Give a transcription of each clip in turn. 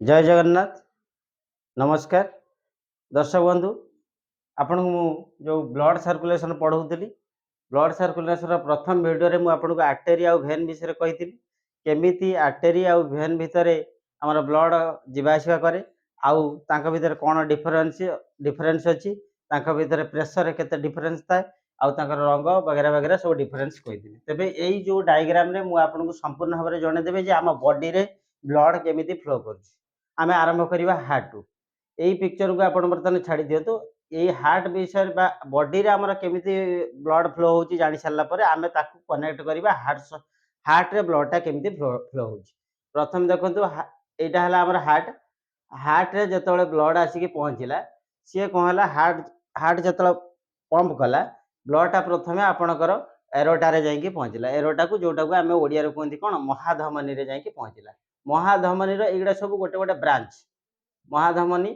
जय जगन्नाथ। नमस्कार दर्शक बंधु, आपण को जो ब्लड सर्कुलेशन पढ़ाऊली ब्लड सर्कुलेशन प्रथम वीडियो रे मुझे आपको आर्टेरी आउ भेन विषय कही केमी आर्टेरी आउ भेन भितर आमर ब्लड जावासवा कै आउ भितर कौन डिफरेन्स अच्छी भितर प्रेसर केते डिफरेन्स थाए आउ रंग वगैरह वगैरह सब डिफरेन्स कही तेरे यही जो डायग्राम रे मुझे आपको संपूर्ण भाव में जनईदेवी आम बॉडी रे ब्लड केमी फ्लो कर आम आरंभ करवा हार्ट रु यही पिक्चर को आप बर्तमान छाड़ी दिंतु ये हार्ट विषय बॉडी रे आमर केमी ब्लड फ्लो हो जानी सारापर आम कनेक्ट करवा हार्ट रे ब्लड टा केमी फ्लो हो प्रथम देखो यहाँ है आमर हार्ट हार्ट रे जो ब्लड आसिक पहुँचला सी कौन है हार्ट हार्ट जो पंप कला ब्लड टा प्रथम आपणकर एरोटारे जाकि पहुँचला एरोटा को जोटा को आम ओडिया कहते कौन महाधमनी रे जाकि पहुँचला महाधमनी रा सब गोटे गोटे ब्रांच महाधमनी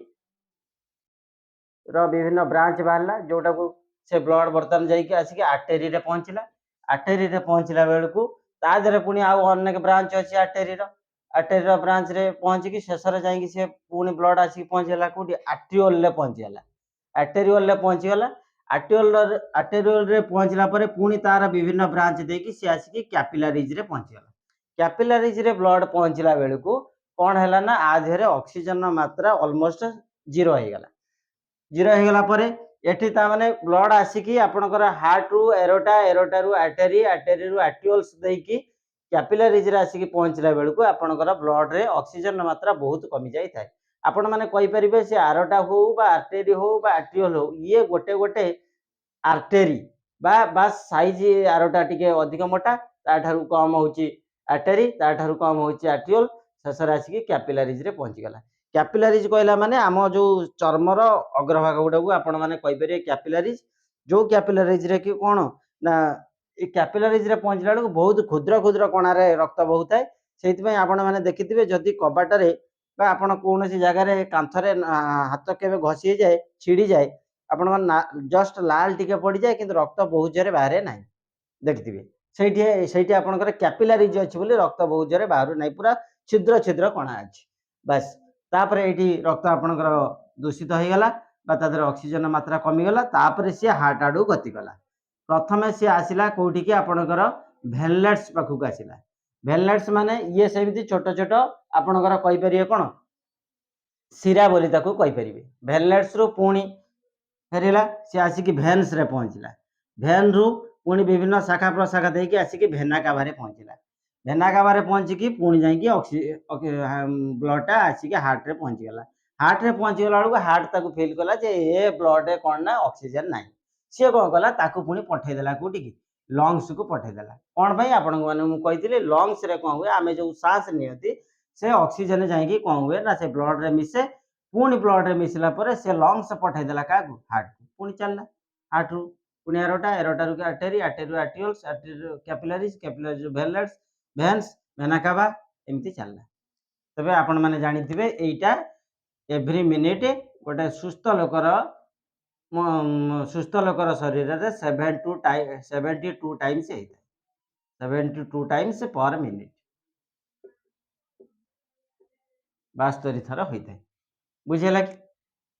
विभिन्न ब्रांच बाहर जोटा को से ब्लड बर्तमान जासिक आर्टेरी रे पहुँचला आर्टेरी रे पहुँचला बेलू तादे पुणी आउ अनेक ब्रांच अच्छी आर्टेरी ब्रांच रे पहुँचिकी शेष जाकि सी पुणी ब्लड आसिक पहुँचला कौटी आर्टिओल रे पहुँचीगला आर्टेरिओल रे पहुँचीगला आर्टेरिओल रे पहुँचला पुणी तार विभिन्न ब्रांच देकी सी आसिक कैपिलरीज रे पहुँचीगला कैपिलरीज रे ब्लड पहुँचला बेलू कौन है ना आधे ऑक्सीजन मात्रा ऑलमोस्ट जीरो हो गला जीरो हो गला परे एठी ता माने ब्लड आसिकी आपनकर हार्ट रु एरोटा एरोटा रु आर्टेरी आर्टेरी रु आर्टिओल्स देकी कैपिलरीज रे आसिकी पहुँचला बेलू आपनकर ब्लड रे ऑक्सीजन मात्रा बहुत कमी जाई थाए आपण माने कहि परिबे से आरोटा हो बा आर्टेरी हो बा आर्टिओल हो ये गोटे गोटे आर्टेरी बा साइज आरोटा टिके अधिक मोटा ता ठारू कम होची आर्टेरी ता ठारू कम होची आर्टिओल शेष आसिक कैपिलरीज रे पहुँचीगला कैपिलरीज कहला माने आम जो चर्मर अग्रभाग गुड़ा को आपण मैंने कहींपर कैपिलरीज जो कैपिलरीज रे कि कौन ना ये कैपिलरीज रे पहुँचला बेलू बहुत क्षुद्र क्षुद्र कणार रक्त बहु थाए से आपण मैंने देखिथे जदि कबाटे आपण कौन जगार कांथरे हाथ के घसी जाए छिड़ी जाए आपण जस्ट लाल टिके पड़ जाए कि रक्त बहुत जोरे बाहर ना देखिए से आपंकर कैपिलरीज अच्छी बोली रक्त बहुत जोरे बाहर ना पूरा छिद्र छिद्र कणा अच्छी बस तापर ये रक्त आपणकर दूषित हो गला ऑक्सीजन मात्रा कमीगला तापर सी हार्ट आड़ू गति कला प्रथम सी आसला कौटी की आपणकर भेनलेट्स पाखक आसला भेनलेट्स माने ये सेमती छोट छोट आपणकर कहीपर कौन सिरा बोली कहीपर भेनलेट्स रु पुणी फेरला सी आसिक भेन्स रे पहुँचला भेन रु पुणी विभिन्न शाखा प्रशाखा देकी आसिक भेना काभारे पहुँचला भेना काभारे पहुँचिकी पुणी जाकि ब्लड टा आसिक हार्ट रे पहुँचीगला हार्ट रे पहुँचीगला बेलू हार्ट ताकू फिल कला जे ए ब्लड रे कौन ना ऑक्सीजन ना सी कौन कला ताकू पुणी पठेदेला कौटी की लंग्स को पठेदेला कौन भाई आपण मैंने लंग्स रे कौन हुए आम जो सांस नियति से ऑक्सीजन जाकि कौन हुए ना से ब्लड रे मिसे पुणी ब्लड रे मिसला से लंग्स पठेदेला क्या हार्ट को पुणी चलना हार्ट रु पुणी एरोटा एरोटा रु आर्टेरी आर्टेरी रु आर्टिओल्स आर्टेरी रु कैपिलरीज कैपिलरीज रु भेनलेट्स भेन्स भेना कावा एमती चलना तबे आपण माने जानिथिबे एटा एवरी मिनिट गोटे सुस्थ लोकर शरीर रे 72 टाइम्स होता है 72 टाइम्स पर मिनिट 72 थर होता है बुझेला कि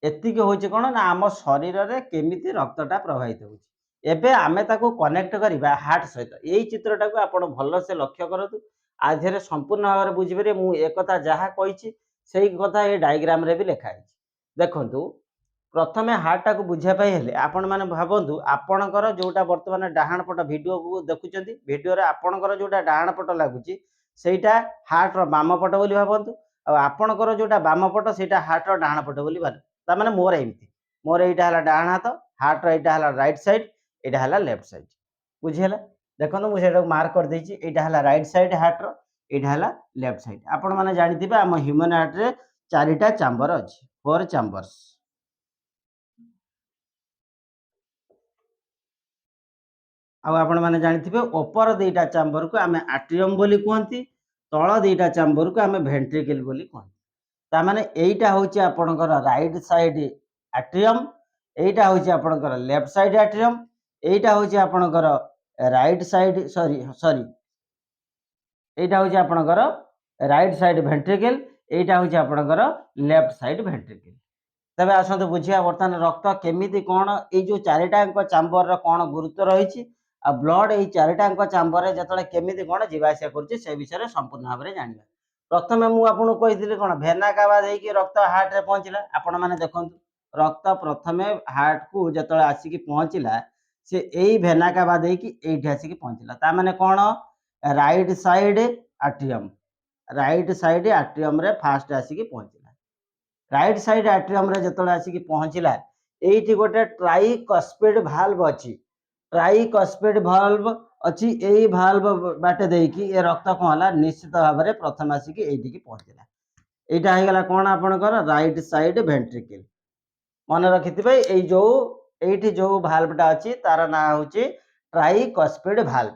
एतिक होचे कोन ना आम शरीर रे केमिति रक्तटा प्रवाहित होची एबे आमे ताको कनेक्ट करिबा हार्ट सहित एई चित्रटा को आपण भलो से लक्ष्य करतु आधेरे संपूर्ण भाव में बुझिबे मु एकता जहा कहिछि सेही कथा ए डायग्राम रे भी लिखा है देखंतु प्रथमे हार्ट को बुझापी हेले आपण मैंने भावतु आपणकर जोटा बर्तमान डाहाण पट भिडियो को देखुं भिडियो आपणकर जोटा डाहाण पट लगुच सेटा हार्ट बाम पट बोली भावतु आपणकर जोटा बाम पट से हार्ट डाहाण पट बोली भाव माने मोर एमती मोर यहाँ है डाहाण हाथ हार्ट यहाँ है राइट साइड यहाँ है लेफ्ट साइड बुझीगला देखो मुझे मार्क कर देछि यहाँ है राइट साइड हार्ट यहाँ है लेफ्ट साइड आपण मैंने जानी आम ह्यूमन हार्ट रे 4टा चैम्बर अच्छी 4 चैम्बर्स आपण मैंने जानी ओपर 2टा चैम्बर को आम आट्रियम बोली कहती तल 2टा चैम्बर को आम भेंट्रिकल बोली कहती तामाने एटा होची आपणकर राइट साइड आट्रियम एटा होची आपणकर लेफ्ट साइड आट्रियम एटा होची आपणकर राइट साइड सॉरी एटा होची आपणकर राइट साइड भेंट्रिकल एटा हूँ आपणकर लेफ्ट साइड भेंट्रिकल। तबे आसतु बुझिया बर्तमान रक्त केमिति कौन ये चारिटाक चाम्बर कौन गुरुत्व रही ब्लड ये चारिटाक चाम्बर जो केमिति कौन जीवासा कर विषय संपूर्ण भाव में जाना। प्रथम मुझे कही कौन भेना काबा देकी रक्त हार्ट रे पहुँचला। आपण मैंने देखो रक्त प्रथम हार्ट को जो आसिक पहुँचला से यही भेना काबा देकी ये आसिक पहुँचला ताने कौन राइट साइड आट्रियम रे फास्ट आसिक पहुँचला। राइट साइड आट्रियम रे जो आसिक पहुँचला ये गोटे ट्राइकस्पिड भाल्व अच्छी ट्राइकस्पिड भाल्व अच्छी यही भाल्व बाटे देकी ये रक्त कौन है निश्चित भाव में प्रथम आसिक ये पहुँचला। यहाँ होगा कौन आपणकर राइट साइड भेंट्रिकल। मन रखिथे ये जो भाल्वटा अच्छी तार ना हूँ ट्राइकस्पिड भाल्व।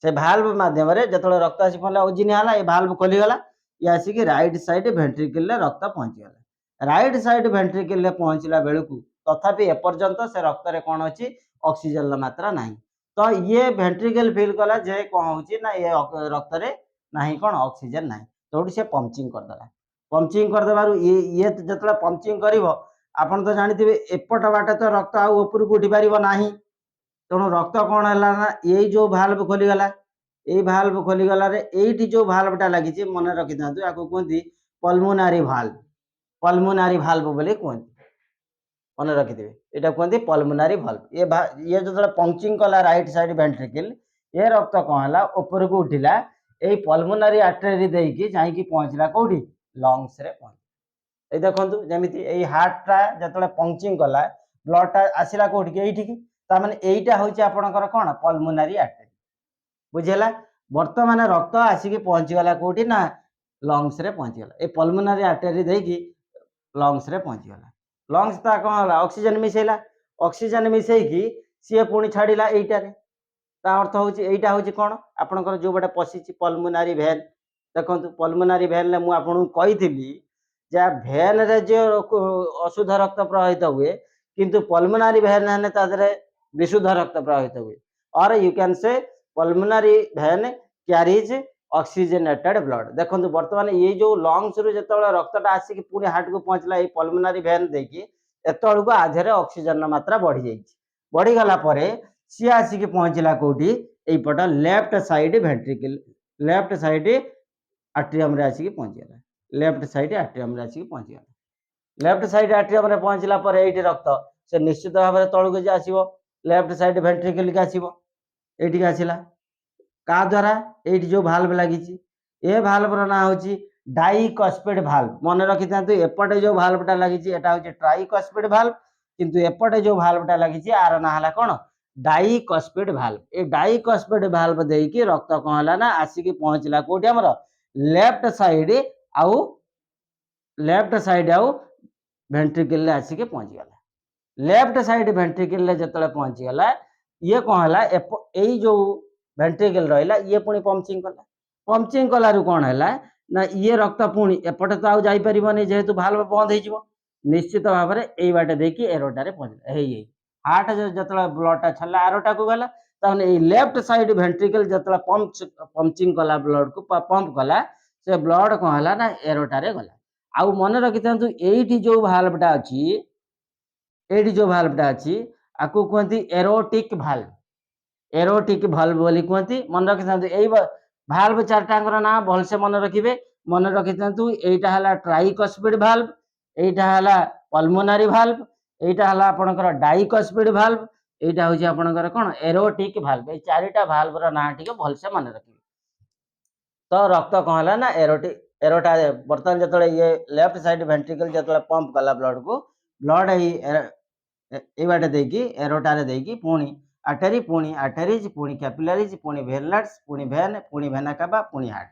से भाल्व माध्यम जो रक्त आसी पहला ओजिनिया है ये भाल्व खोलीगला ये आसिक राइट साइड भेंट्रिकल रक्त पहुँचीगला। राइट साइड भेंट्रिकल पहुँचला बेलू तथापि एपर्यंत से रक्त में कौन अच्छी ऑक्सीजन मात्रा ना तो ये भेंट्रिकल फील कला जे कौन हो ये रक्त में ना कौन ऑक्सीजन ना तो से पंचिंग करदेला। पंचिंग करदेवर ये जो पंचिंग कर आपन तो जानते एपट बाटे तो रक्त आउपर को उठी पार ना तेणु रक्त कौन है ना यही जो भाल्व खोलीगला ये भाल्व खोलीगला ये जो भाल्वटा लगी मन रखी था या कहते पल्मोनारी भाल्व। पल्मोनारी भाल्व बोली कहते मन रखिथे यहाँ कहते पल्मोनारी भाल्व। ये जो पंचिंग कला राइट साइड भेंट्रिकल ये रक्त कौन है ऊपर को उठिला यही पल्मोनारी आर्टरी देकी जाकि पहुँचला कौटी लंग्स रे पहुँच। ये देखो जमी यही हार्टा जो पंचिंग कला ब्लडटा आसला कौटी ये ताने यहीटा हूँ आपणकर कौन पल्मोनारी आर्टरी बुझेगा। बर्तमान रक्त आसिक पहुँचीगला कौटी ना लंग्स रे पहुँचीगला ये पल्मोनारी आर्टरी देकी लंग्स रे पहुँचीगला। लंग्स ता कौन है ऑक्सीजन मिसेला ऑक्सीजन मिसेकी सी पुणी छाड़ा यहीटार अर्थ हूँ यहीटा हूँ कौन आपणकर जो बटे पशिची पल्मोनारी भेन। देखो पल्मोनारी भेन में मुझे कही भेन रे जो अशुद्ध रक्त प्रवाहित हुए किंतु पल्मोनारी भेन है तादरे विशुद्ध रक्त प्रवाहित हुए और यू कैन से पल्मोनारी भेन क्यारीज ऑक्सीजनेटेड ब्लड। देखो बर्तमान ये जो लंग्स रु जो रक्तटा आसिक पुणी हार्ट को पहुँचला ये पल्मोनारी भेन देखिए एतल को आधे ऑक्सीजन मात्रा बढ़ी जाइए बढ़ीगला सी आसिक पहुँचला कौटी यहीपट left side ventricle left side atrium रे आसिक पहुँचीगला। लेफ्ट साइड आट्रियम रे आसिक पहुँचीगला। लेफ्ट साइड आट्रियम रे पहुँचला ये रक्त से निश्चित भाव में तौक जो आसो लेफ्ट साइड भेंट्रिकल के आसो ये आसला क्या द्वारा ये जो भाल्व लगी ये भाल्वर ना हूँ डाइकस्पिड भाल्व। मन रखी था एपटे जो भाल्वटा लगी हूँ ट्राइकस्पिड भाल्व किंतु एपटे जो भाल्वटा लगी आर ना है कौन डाइकस्पिड भाल्व। ये डाइकस्पिड भाल्व देकी रक्त कौन है ना आसिक पहुँचला कौटी आमर लेफ्ट साइड आउ भेंट्रिकल आसिक पहुँचीगला। लेफ्ट साइड भेंट्रिकल जो पहुँचीगला ये कौन है यही जो भेंट्रिकल रहा ये पुणी पंचिंग कलारू कौन है ना ये रक्त पुणी एपटे तो आउ जापर जेहेतु भाल्व बंद हो निश्चित भाव में यही बाटे देखिए एरोटारे पहुँचला यही हार्ट जो ब्लडटा छाड़ा आरोटा को गला ताने लेफ्ट साइड भेंट्रिकल जो पंचिंग कला ब्लड को पंप कला से ब्लड कौन है ना एरोटारे गला। आउ मन रखी था ये जो भाल्वटा अच्छी ये जो भाल्वटा अच्छी आपको कहते एरोटिक भाल्व। एरोटिक भाल्व बोली कहती मन रखी था यही भाल्व चारटांगर ना भलसे मन रखिए मन रखी था यहीटा है ट्राइकस्पिड भाल्व यहीटा है पल्मोनारी भाल्व यहीटा है आपणकर डाइकस्पिड भाल्व यहीटा हूँ आपणकर कौन एरोटिक भाल्व। ये चारिटा भाल्वर ना टी भलसे मन रखिए तो रक्त कौन है ना एरोटा बर्तमान जो ये लेफ्ट साइड भेंट्रिकल जो पंप कला ब्लड को ब्लड ये बाटे देकी एरोटारे देकी पुणी आर्टेरीज पुणी कैपिलरीज पुणी भेनलेट्स पुणी भेन पुणी भेना काबा पुणी हार्ट।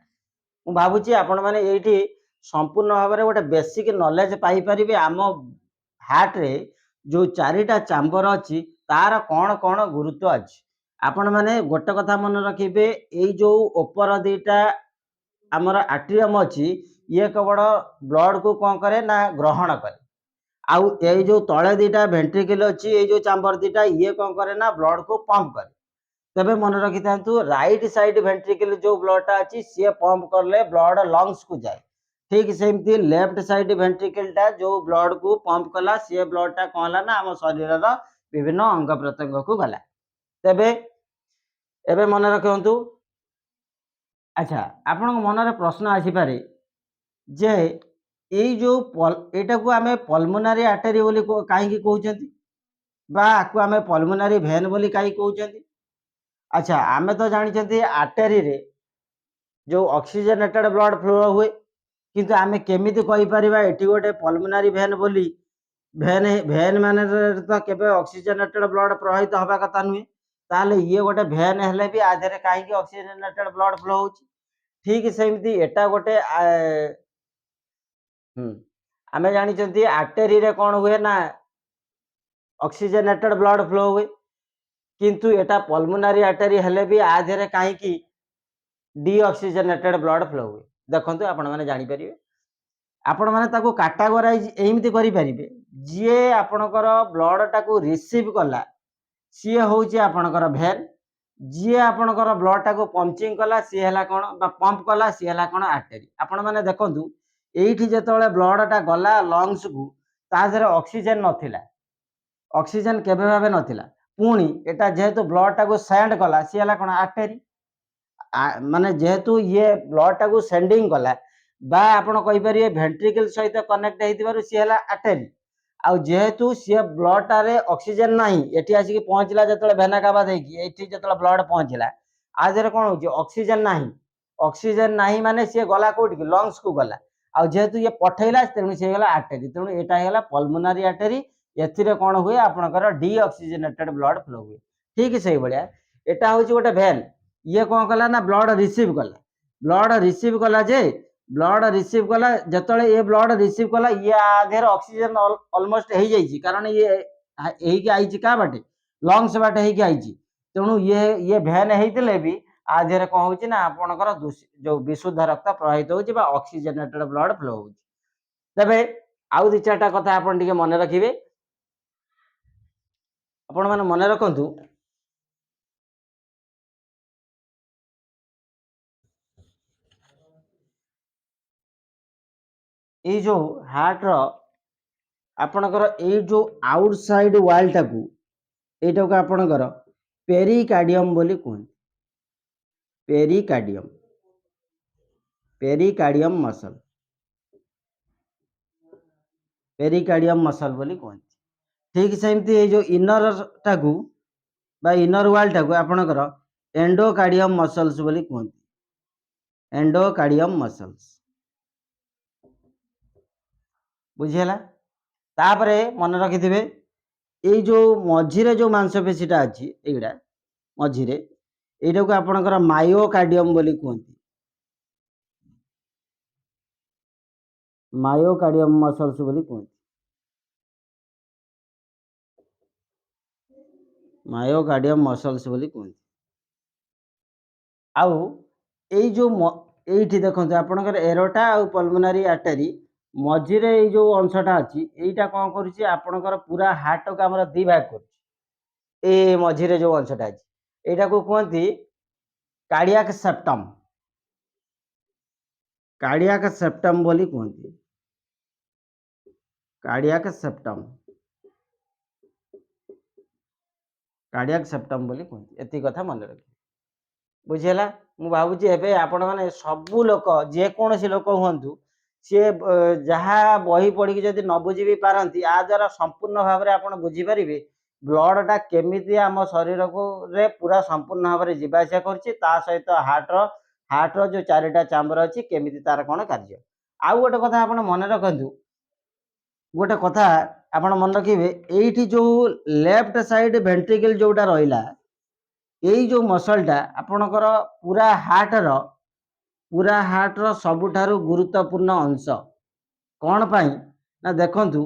मु भावुची आपण माने एठी संपूर्ण भाव में गोटे बेसिक नॉलेज पाई परिबे आम हार्ट रे जो चारिटा चैम्बर अच्छी तार कौन कौन गुरुत्व अच्छी। आपण माने गोटे कथा मन रखिबे एई जो ऊपर दीटा आमर आट्रियम अच्छी ये केवल ब्लड को कौन करे ना ग्रहण करे आउ ये जो तले दीटा भेंट्रिकल अच्छी ये जो चैम्बर दीटा ये कौन करे ना ब्लड को पंप करे। तबे मन रखी था राइट साइड भेंट्रिकल जो ब्लडटा अच्छी सी पंप करले ब्लड लंग्स को जाए ठीक सेमती लेफ्ट साइड वेंट्रिकल टा जो ब्लड को पंप कला सी ब्लड टा कौन है ना आम शरीर विभिन्न अंग प्रत्यंग को गला तेबे एबे मन रखु। अच्छा आपण मनरे प्रश्न आसीपे जे यही जो एटा को आम पल्मोनारी आर्टरी बोली कहीं कहते आपको आम पल्मोनारी भेन बोली कहीं कहते। अच्छा आम तो जानते आर्टरी रे जो ऑक्सीजनेटेड ब्लड फ्लो हुए किंतु आम केमी कहीपर ये गोटे पल्मोनारी भेन बोली भेन भेन मान तो केवे ऑक्सीजनेटेड ब्लड प्रवाहित हवा कथा नुहे ताले ये गोटे भेन हेले भी आधे कहीं ऑक्सीजनेटेड ब्लड फ्लो हो ठीक सेमती एटा गोटे आम जानते आर्टेरी रे कौन हुए ना ऑक्सीजनेटेड ब्लड फ्लो हुए किंतु एटा पल्मोनारी आर्टेरी हेले भी आधे कहीं डीऑक्सीजनेटेड ब्लड फ्लो हुए देखो आपण मैंने जानीपर आपण मैंने काटागोराइज एमती करें जी आपणकर ब्लड टाक रिसीव कला सी हूँ आपणकर भेन जी आपणकर ब्लड टाक पंचिंग कला सी है कौन पंप कला सी है कौन आर्टेरी आपण मैंने देखूँ ये जो ब्लड टा गला लंग्स को ताधर ऑक्सीजन नथिला ऑक्सीजन केबे भाबे नथिला पुणी एटा जेहेतु ब्लड टाक सेंड कला सी है कौन आर्टेरी माने जेहेतु ये ब्लड टाक सेंडिंग कला बा आपण कहीपर भेंट्रिकल सहित कनेक्ट होती सी है आर्टेरी आउ जेहेतु सी ब्लड टारे ऑक्सीजन नहीं एटी आसिक पहुंचला जो भेना काबा देखिए जो ब्लड पहुंचला आधे कौन हो ऑक्सीजन नहीं माने सी गला कौट लंग्स को गला आउ जेहेतु ये पठेला तेणु सी गला आर्टेरी तेणु यहाँ पल्मोनारी आर्टेरी एथिरे कौन हुए आपणकर डीऑक्सीजनेटेड ब्लड फ्लो हुए ठीक से भाया एटा हूँ गोटे भेन ये कौन कला ना ब्लड रिसीव कला जे ब्लड रिसीव कला जो ये ब्लड रिसीव कला ये आधे ऑक्सीजन ऑलमोस्ट हो जाइए कारण ये आई क्या बाटे लंग्स बाटे आई तेणु ये भेन होते भी आधे कौन हो ना आपणकर जो विशुद्ध रक्त प्रवाहित हो ऑक्सीजनेटेड ब्लड फ्लो हो तेबे आउ दि चार्टा कथा आपन टिके मन रखिबे आपण माने मन रखंतु ये जो हार्ट रो आपणकर ये जो आउटसाइड वाल टाकू एटा को आपणकर पेरिकार्डियम बोली कहते पेरिकार्डियम मसल बोली कहते ठीक सेमती ये जो इनर टाकू बा इनर वाल टाकू आपणकर एंडोकार्डियम मसल्स बोली कहते एंडोकार्डियम मसल्स बुझीला तापरे मन रखिथिबे ये जो मझिरे जो मांसपेशीटा अच्छी एगुड़ा मझिरे एटा को आपणकर मायोकार्डियम बोली कहते मायोकार्डियम मसल्स बोली कहते मायोकार्डियम मसल्स बोली कहते आउ ये जो ये देखते आपणकर एरोटा आउ पल्मोनारी आर्टेरी मझिरे ये जो अंशटा अच्छी यहीटा कौन करुच्ची आपणकर पूरा हार्ट को आम दी भाग कर मझिरे जो अंशटा अच्छी यहाँ को कहती कार्डियाक सेप्टम बोली कहती कार्डियाक सेप्टम बोली कहती एति कथा मन रखिए बुझीला मु भावुची एबे आपण माने सबु लोक जेकोसी लोक हुंतु सी जहाँ बही पढ़ी जदि न बुझी भी पारती आ द्वारा संपूर्ण भाव में आप बुझीपारे ब्लडटा केमी आम शरीर को रे पूरा संपूर्ण भाव में जावासिया कर सहित हार्टर जो चारिटा चाम्बर अच्छी केमी तार कौन कार्य आउ गोटे कथा आप मन रखु गोटे कथा आप मन रखिए ये जो लेफ्ट साइड वेंट्रिकल जोटा रहा यही जो मसलटा आपणकर पूरा हार्टर सबुठारु गुरुत्वपूर्ण अंश कौन पाई ना देखंतु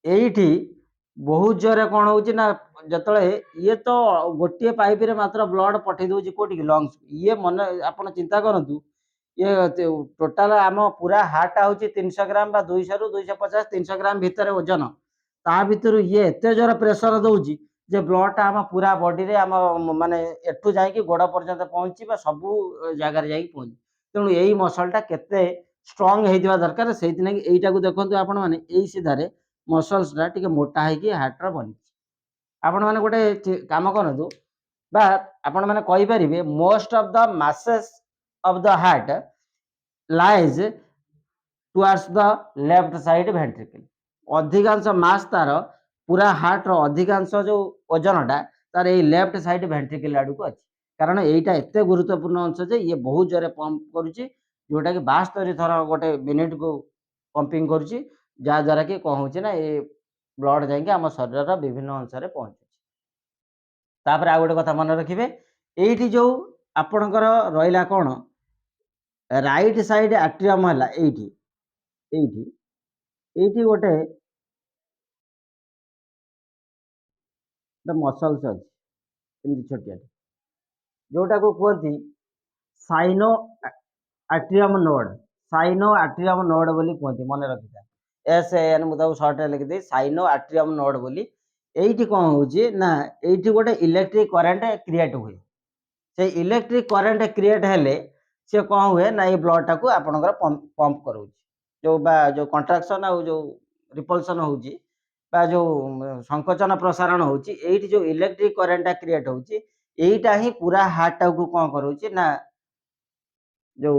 एठी बहुत जोरे कौन होची ना जतले ये तो गोटे पाइप रे मात्र ब्लड पठे दोची कोटी लंग्स ये मन आपण चिंता करंतु ये टोटाल आम पूरा हार्ट होची 300 ग्राम बा 200 रु 250 300 ग्राम भितर ओजन ता भितर ये एते जोर प्रेशर दउची जे ब्लड आम पूरा बॉडी रे आम माने एठू जाई कि गोड़ पर्यंत पहुंची बा सब जगह रे जाई पहुंची तेणु यही मसलटा केते स्ट्रॉंग हेइतिबा दरकार सेति नै एइटा को देखंतु आपण माने एई सिधारे मसल्स रा टिके मोटा हेकी हार्ट रा बनि आपण माने गोटे काम करंतु बा आपण माने कहि परिबे most of the masses of the heart lies towards the left side ventricle अधिकांश मास तार पूरा हार्ट रो अधिकांश जो ओजनटा तार एई लेफ्ट साइड वेंट्रिकल आडू को अछि कारण एइटा एते गुरुत्वपूर्ण अंश जे ये बहुत जरे पंप करूची जोटा कि 72 थर गोटे मिनिट को पंपिंग करूची जा द्वारा कि कोन होची ना ए ब्लड जाई के हम शरीर रो विभिन्न अंश रे पहुंचुची तापर आ गोटे कथा मन रखिबे एइठी जो आपणकर रहिला कोन राइट साइड एट्रियम हला एइठी एइठी एइठी गोटे मसल्स अछि एमि छोटिया जोटा को कहती साइनो आट्रियम नोड बोली कहती मन रखिथा SAN मुझे सर्ट लिखिदी साइनो आट्रियम नोड बोली एइठी कौन होची ना एइठी गोटे इलेक्ट्रिक करंट क्रिएट हुए से इलेक्ट्रिक करंट क्रिएट हेले से कौन हुए ना ये ब्लड टाको आपनकर पंप करूची जो कंट्राक्शन आ जो रिपल्सन होची बा जो संकोचन प्रसारण होची एइठी जो इलेक्ट्रिक करंट क्रिएट होची एइटा ही पूरा हार्ट टाको कौन करूची ना जो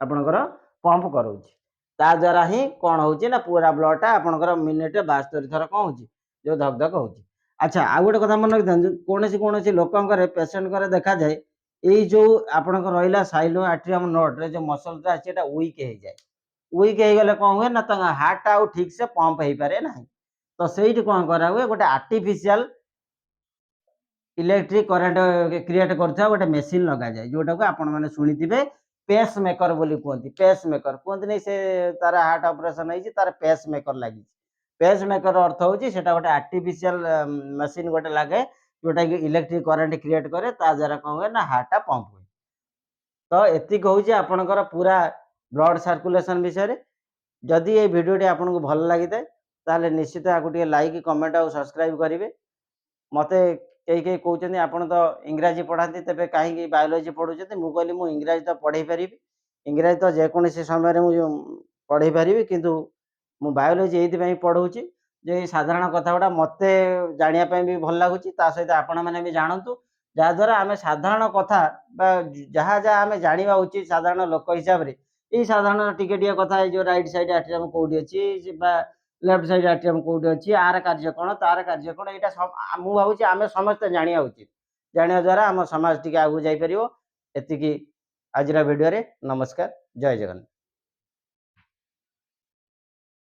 आपणकर पंप करूची ता द्वारा ही कौन होची ना पूरा ब्लड टा आपणकर मिनिट 72 थर कौन होची जो धक धक होची अच्छा आ गोटे कथा मन रखिथां कोनोसी लोकंकर पेशेंट करे देखा जाए एई जो आपणकर रहिला साइलो एट्रियम नोड रे जो मसल टा अछि एटा वीक हे गले कौन हुए ना त हार्ट टा ठीक से पंप हेई पारे नाही तो सेइठी कौन करा हुए गोटे आर्टिफिशियल इलेक्ट्रिक करंट क्रिएट करथा गोटे मेसिन लगा जाए जोटा को आपण माने सुनिथिबे पेस मेकर बोली कहते नहीं से तार हार्ट ऑपरेशन है तार पेस मेकर लगी पेस मेकर अर्थ होची सेटा गोटे आर्टिफिशियल मशीन गोटे लगे जोटा कि इलेक्ट्रिक करंट क्रिएट करे ता द्वारा कौन हुए ना हार्ट पंप हुए तो एतिक होची आपनकर पूरा ब्लड सर्कुलेशन विषय जदि ये भिडियोटी आपको भल लगी थाए ताले निश्चित आपको लाइक कमेंट और सब्सक्राइब करेंगे मते कई कहते आपड़ तो इंग्राजी पढ़ाती तेज कहीं बायोलोजी पढ़ुचे मुझे कहली मुझे इंग्राजी तो पढ़े पारि इंग्राजी तो जेकोसी समय मुझे पढ़े पारि किंतु मु बायोलोजी ये पढ़ाऊँगी जे साधारण कथा गुड़ा मत जानापी भी भल लगुच सहित आपण मैंने भी जानतु जहाद्वारा आम साधारण कथा जहाँ जहाँ आम जाना उचित साधारण लोक हिसाब से ये साधारण टिके कथा जो राइट साइड आट्रियम कौटी अच्छी लेफ्ट साइड आट्रियम कौटी अच्छी आर कार्य कौन तार कार्य कौन यहाँ मुझे भावी आम समस्त जाना उचित जाना द्वारा आम समाज टी आगे जापर एति आज भिडियो नमस्कार जय जगन्नाथ।